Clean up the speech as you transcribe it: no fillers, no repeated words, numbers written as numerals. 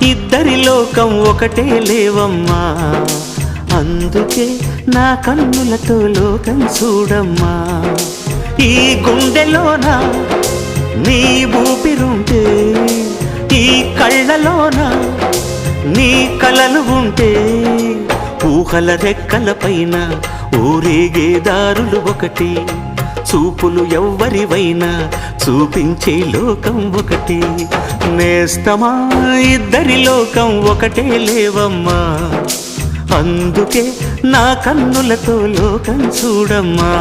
ఇద్దరి లోకం ఒకటే లేవమ్మా, అందుకే నా కన్నులతో లోకం చూడమ్మా. ఈ గుండెలోన నీ ఊపిరుంటే, ఈ కళ్ళలోన నీ కలలు ఉంటే, ఊహల రెక్కల పైన ఊరేగే దారులు ఒకటి, చూపులు ఎవ్వరివైనా చూపించే లోకం ఒకటి. నేస్తమా ఇద్దరి లోకం ఒకటే లేవమ్మా, అందుకే నా కన్నులతో లోకం చూడమ్మా.